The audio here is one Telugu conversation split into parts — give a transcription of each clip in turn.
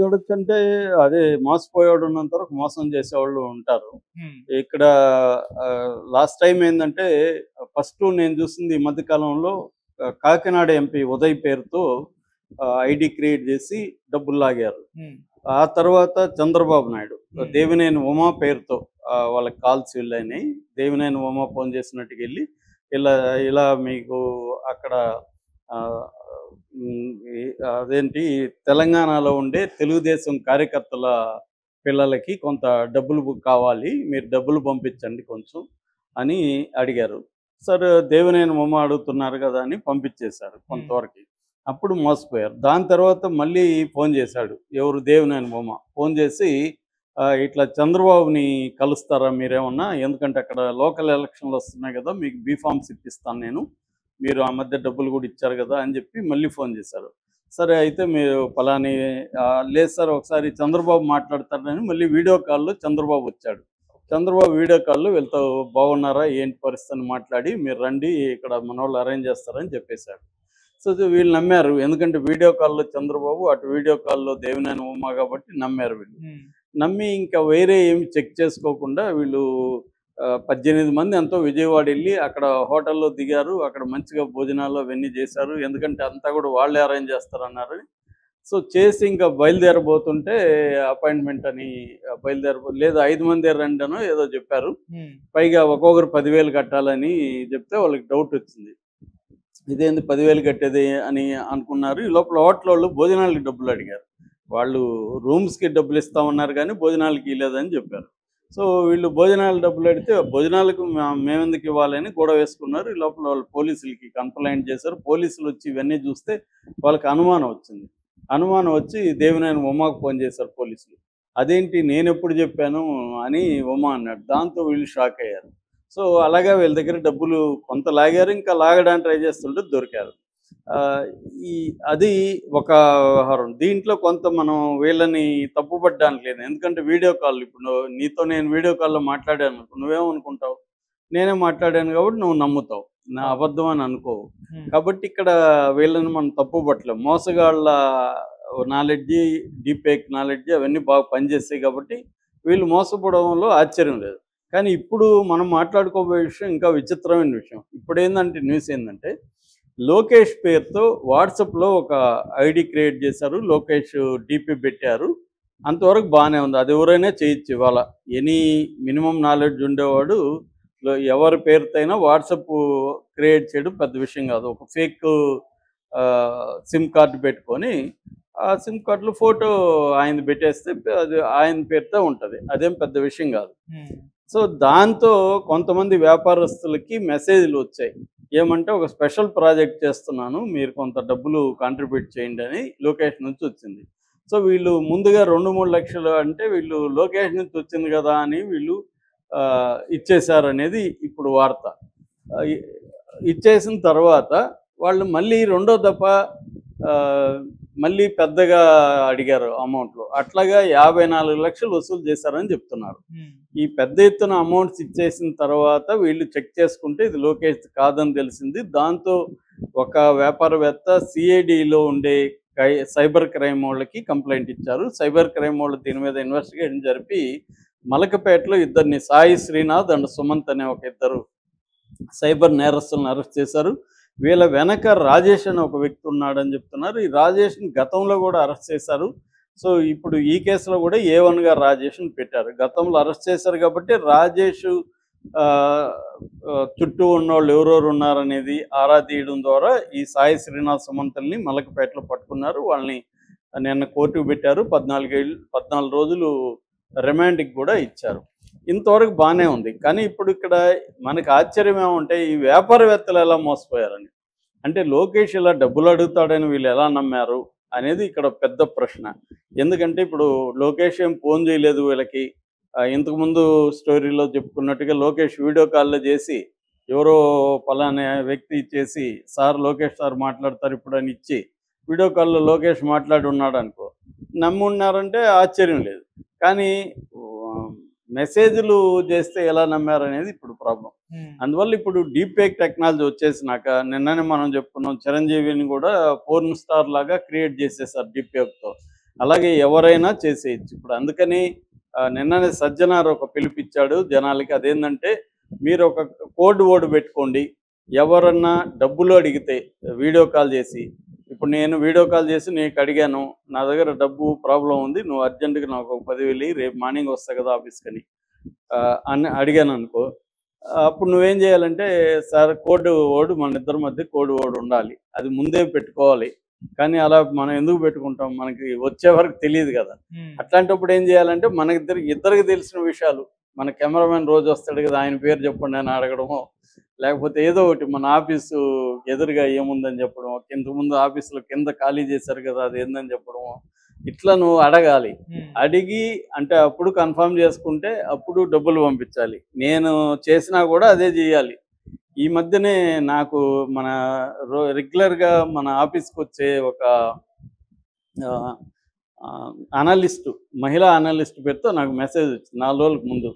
చూడొచ్చంటే అదే మోసపోయేవాడున్నంత వరకు మోసం చేసేవాళ్ళు ఉంటారు. హ్మ్. ఇక్కడ లాస్ట్ టైమ్ ఏందంటే ఫస్ట్ నేను చూసింది ఈ మధ్య కాలంలో కాకినాడ ఎంపీ ఉదయ్ పేరుతో ఐడీ క్రియేట్ చేసి డబ్బులు లాగారు. హ్మ్. ఆ తర్వాత చంద్రబాబు నాయుడు హ్మ్. దేవినేని ఉమా పేరుతో వాళ్ళకి కాల్స్ వెళ్ళినాయి. దేవినేని ఉమా ఫోన్ చేసినట్టుగెళ్ళి ఇలా ఇలా మీకు అక్కడ ఆహ్, అదేంటి తెలంగాణలో ఉండే తెలుగుదేశం కార్యకర్తల పిల్లలకి కొంత డబ్బులు కావాలి. మీరు డబ్బులు పంపించండి కొంచెం అని అడిగారు. సరే దేవినేని ఉమ అడుగుతున్నారు కదా అని పంపించేశారు హ్మ్. కొంతవరకి. అప్పుడు మోసపోయారు. దాని తర్వాత మళ్ళీ ఫోన్ చేశాడు. ఎవరు దేవినేని ఉమ. ఫోన్ చేసి ఇట్లా చంద్రబాబుని కలుస్తారా మీరేమన్నా? ఎందుకంటే అక్కడ లోకల్ ఎలక్షన్‌లు వస్తున్నాయి కదా! మీకు బీఫార్మ్స్ ఇప్పిస్తాను నేను. మీరు ఆ మధ్య డబ్బులు కూడా ఇచ్చారు కదా! అని చెప్పి మళ్ళీ ఫోన్ చేశారు. సరే అయితే మీరు పలాని లేదు సార్ ఒకసారి చంద్రబాబు మాట్లాడతారని మళ్ళీ వీడియో కాల్‌లో చంద్రబాబు వచ్చాడు. చంద్రబాబు వీడియో కాల్‌లో వీళ్ళతో బాగున్నారా? ఏంటి పరిస్థితి అని మాట్లాడి మీరు రండి ఇక్కడ మనోళ్ళు అరేంజ్ చేస్తారని చెప్పేసాడు. సో, వీళ్ళు నమ్మారు. ఎందుకంటే వీడియో కాల్‌లో చంద్రబాబు, అటు వీడియో కాల్‌లో దేవినేని ఉమ కాబట్టి నమ్మారు వీళ్ళు. హ్మ్. నమ్మి ఇంకా వేరే ఏమి చెక్ చేసుకోకుండా వీళ్ళు 18 మంది ఎంతో విజయవాడ ఎళ్లి అక్కడ హోటల్‌లో దిగారు. అక్కడ మంచిగా భోజనాలు అవన్నీ చేశారు. ఎందుకంటే అంతా కూడా వాళ్ళే అరేంజ్ చేస్తారన్నారని. సో, చేసి ఇంకా బయలుదేరబోతుంటే అపాయింట్‌మెంట్ అని లేదు 5 మందే రండనో ఏదో చెప్పారు. హ్మ్. పైగా ఒక్కొక్కరు 10,000 కట్టాలని చెప్తే వాళ్ళకి డౌటొచ్చింది. ఇదేంది 10,000 కట్టేది అని అనుకున్నారు. ఈ లోపల హోటలోళ్ళు భోజనాలకి డబ్బులడిగారు. వాళ్ళు రూమ్స్‌కి డబ్బులిస్తామన్నారు గానీ, భోజనాలకి ఇయలేదని జెప్పారు. సో, వీళ్ళు భోజనాల డబ్బులడిగితే, భోజనాలకు మేమెందుకివ్వాలి అని గొడవేసుకున్నారు. ఈ లోపల వాళ్ళు పోలీసులకి కంప్లెయింట్ చేశారు. పోలీసులొచ్చి ఇవన్నీ జూస్తే వాళ్ళకి అనుమానం వచ్చింది. అనుమానం వచ్చి దేవినేని ఉమాకు ఫోను చేశారు పోలీసులు. అదేంటి నేనెప్పుడు జెప్పాను అని ఉమా అన్నాడు. దాంతో వీళ్ళు షాకయ్యారు. సో, అలాగా వీళ్ళ దగ్గర డబ్బులు కొంత లాగారు. ఇంకా లాగడానికి ట్రై చేస్తుంటే దొరికారు. ఆహ్, ఈ అది ఒక వ్యవహారం. దీంట్లో కొంత మనం వీళ్ళని తప్పుపట్టడానికి లేదు. ఎందుకంటే వీడియో కాల్ ఇప్పుడు నీతో నేను వీడియో కాల్‌లో మాట్లాడాననుకో నువ్వేమనుకుంటావు? నేనే మాట్లాడాను కాబట్టి నువ్వు నమ్ముతావు. నా అవును. అబద్ధం అని అనుకోవు. హ్మ్. కాబట్టి ఇక్కడ వీళ్ళని మనం తప్పు పట్టలేం. మోసగాళ్ళ నాలెడ్జి, డీప్ ఫేక్ నాలెడ్జి అవన్నీ బాగా పనిచేస్తాయి కాబట్టి వీళ్ళు మోసపోవడంలో ఆశ్చర్యం లేదు. కానీ ఇప్పుడు మనం మాట్లాడుకోబోయే విషయం ఇంకా విచిత్రమైన విషయం. ఇప్పుడేందంటే న్యూస్ ఏందంటే, లోకేష్ పేరుతో వాట్సాప్‌లో ఒక ఐడీ క్రియేట్ చేశారు. లోకేష్ డీపీ పెట్టారు. అంతవరకు బానే ఉంది. అది ఎవరైనా చేయొచ్చు ఇవాళ. ఎనీ మినిమమ్ నాలెడ్జ్ ఉండేవాడు ఎవరి పేరుతో అయినా వాట్సాప్ క్రియేట్ చేయడం పెద్ద విషయం కాదు. ఒక ఫేక్ సిమ్ కార్డ్ పెట్టుకొని, ఆ సిమ్ కార్డ్‌లో ఫోటో ఆయనది పెట్టేస్తే అది ఆయన పేరుతో ఉంటది. అదేం పెద్ద విషయం కాదు. హ్మ్. సో, దాంతో కొంతమంది వ్యాపారస్తులకి మెసేజ్‌లొచ్చాయి. ఏమంటే ఒక స్పెషల్ ప్రాజెక్ట్ చేస్తున్నాను. మీరు కొంత డబ్బులు కాంట్రిబ్యూట్ చేయండి అని లోకేష్ నుంచి వచ్చింది. సో, వీళ్ళు ముందుగా 2, 3 లక్షలు అంటే వీళ్ళు లోకేష్ నుంచి వచ్చింది గదా! అని వీళ్ళు ఇచ్చేశారనేది ఇప్పుడు వార్త. ఆహ్, ఇ ఇచ్చేసిన తర్వాత వాళ్ళు మళ్ళీ రెండో దఫా ఆహ్, మళ్ళీ పెద్దగా అడిగారు అమౌంట్‌లు. అట్లాగా 54,00,000 వసూలు చేశారని చెప్తున్నారు. హ్మ్. ఈ పెద్ద ఎత్తున అమౌంట్స్ ఇచ్చేసిన తర్వాత వీళ్ళు చెక్ చేసుకుంటే ఇది లోకేష్ కాదని తెలిసింది. దాంతో ఒక వ్యాపారవేత్త సీఐడీలో ఉండే సైబర్ క్రైమ్ వోళ్ళకి కంప్లెయింట్ ఇచ్చారు. సైబర్ క్రైమ్ వోళ్ళు దీని మీద ఇన్వెస్టిగేషన్ జరిపి మలకపేటలో ఇద్దరిని సాయి శ్రీనాథ్ అండ్ సుమంత్ అనే ఒక ఇద్దరు సైబర్ నేరస్తులను అరెస్ట్ చేశారు. వీళ్ళ వెనక రాజేష్ అనే ఒక వ్యక్తి ఉన్నాడని చెప్తున్నారు. ఈ రాజేష్‌ని గతంలో కూడా అరెస్ట్ చేశారు. సో, ఇప్పుడు ఈ కేసులో కూడా ఏ1గా రాజేష్‌ని పెట్టారు. గతంలో అరెస్ట్ చేశారు కాబట్టి రాజేష్ ఆహ్, చుట్టూ ఉన్నోళ్ళు ఎవరెవరు ఉన్నారనేది ఆరా తీయడం ద్వారా ఈ సాయి శ్రీనాథ్ సుమంతుల్ని మలకపేటలో పట్టుకున్నారు. వాళ్ళని నిన్న కోర్టుకు పెట్టారు. 14 రోజులు రిమాండ్‌కి కూడా ఇచ్చారు. ఇంతవరకు బానే ఉంది. కానీ ఇప్పుడు ఇక్కడ మనకు ఆశ్చర్యం ఏమంటే ఈ వ్యాపారవేత్తలు ఎలా మోసపోయారని. అంటే లోకేష్ ఇలా డబ్బులు అడుగుతాడని వీళ్ళు ఎలా నమ్మారు అనేది ఇక్కడ పెద్ద ప్రశ్న. ఎందుకంటే ఇప్పుడు లోకేష్ ఏం ఫోన్ చేయలేదు వీళ్ళకి. ఇంతకుముందు స్టోరీలో చెప్పుకున్నట్టుగా లోకేష్ వీడియో కాల్‌లో చేసి ఎవరో పలానా వ్యక్తి ఇచ్చేసి సార్ లోకేష్ సార్ మాట్లాడతారు ఇప్పుడని ఇచ్చి వీడియో కాల్‌లో లోకేష్ మాట్లాడి ఉన్నాడనుకో నమ్మున్నారంటే ఆశ్చర్యం లేదు. కానీ ఆహ్, మెసేజ్‌లు చేస్తే ఎలా నమ్మారనేది ఇప్పుడు ప్రాబ్లమ్. హ్మ్. అందువల్ల ఇప్పుడు డీప్ ఫేక్ టెక్నాలజీ వచ్చేసినాక నిన్ననే మనం చెప్పుకున్నాం చిరంజీవిని కూడా పోర్న్ స్టార్ లాగా క్రియేట్ చేసేసారు డీప్ ఫేక్‌తో. అలాగే ఎవరైనా చేసేయచ్చు. ఇప్పుడు అందుకని నిన్ననే సజ్జనార్ ఒక పిలుపిచ్చాడు జనాలకి. అదేంటంటే మీరు ఒక కోడ్ వర్డ్ పెట్టుకోండి. ఎవరన్నా డబ్బులు అడిగితే వీడియో కాల్ చేసి, ఇప్పుడు నేను వీడియో కాల్ చేసి నీకు అడిగాను, నా దగ్గర డబ్బు ప్రాబ్లమ్ ఉంది, నువ్వు అర్జెంటుగా నాకు ఒక 10,000 రేపు మార్నింగ్ వస్తా కదా ఆఫీస్‌కని అని అడిగాననుకో, అప్పుడు నువ్వేం చేయాలంటే, సార్ కోడ్ వర్డ్ మన ఇద్దరి మధ్య కోడ్ వర్డ్ ఉండాలి. అది ముందే పెట్టుకోవాలి. కానీ అలా మనం ఎందుకు పెట్టుకుంటాం? మనకి వచ్చే వరకు తెలీదు కదా! అట్లాంటప్పుడు ఏం చేయాలంటే, ఇద్దరికి తెలిసిన విషయాలు, మన కెమెరామెన్ రోజు వస్తాడు కదా! ఆయన పేరు చెప్పండి అని అడగడమో, లేకపోతే ఏదో ఒకటి మన ఆఫీసు ఎదురుగా ఏముందని చెప్పడమో, ఇంతకుముందు ఆఫీస్‌లో కింద ఖాళీ చేశారు కదా! అదేందని చెప్పడమో, ఇట్లా నువ్వు అడగాలి. అడిగి అంటే అప్పుడు కన్ఫర్మ్ చేసుకుంటే అప్పుడు డబ్బులు పంపించాలి. నేను చేసినా కూడా అదే చేయాలి. ఈ మధ్యనే నాకు మన రెగ్యులర్‌గా మన ఆఫీస్‌కొచ్చే ఒక ఆహ్, అనలిస్ట్, మహిళా అనలిస్ట్ పేరుతో నాకు మెసేజ్ వచ్చింది 4 రోజులకు ముందు.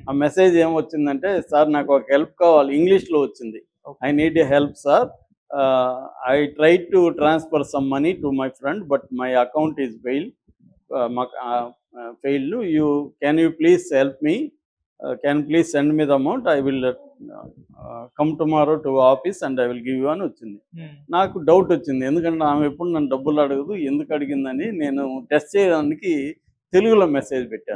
ఆ మెసేజ్ ఏమొచ్చిందంటే, సార్ నాకు ఒక హెల్ప్ కావాలి. ఇంగ్లీష్‌లో వచ్చింది. I need a help sir. I tried to transfer some money to my friend but my account is failed. Can you please help me? Can please send me the amount? I will come tomorrow to office and I will give you అని వచ్చింది. నాకు డౌట్ వచ్చింది. ఎందుకంటే ఆమె ఎప్పుడు నన్ను డబ్బులు అడగదు. ఎందుకు అడిగిందని నేను టెస్ట్ చేయడానికి తెలుగులో మెసేజ్ పెట్టాను.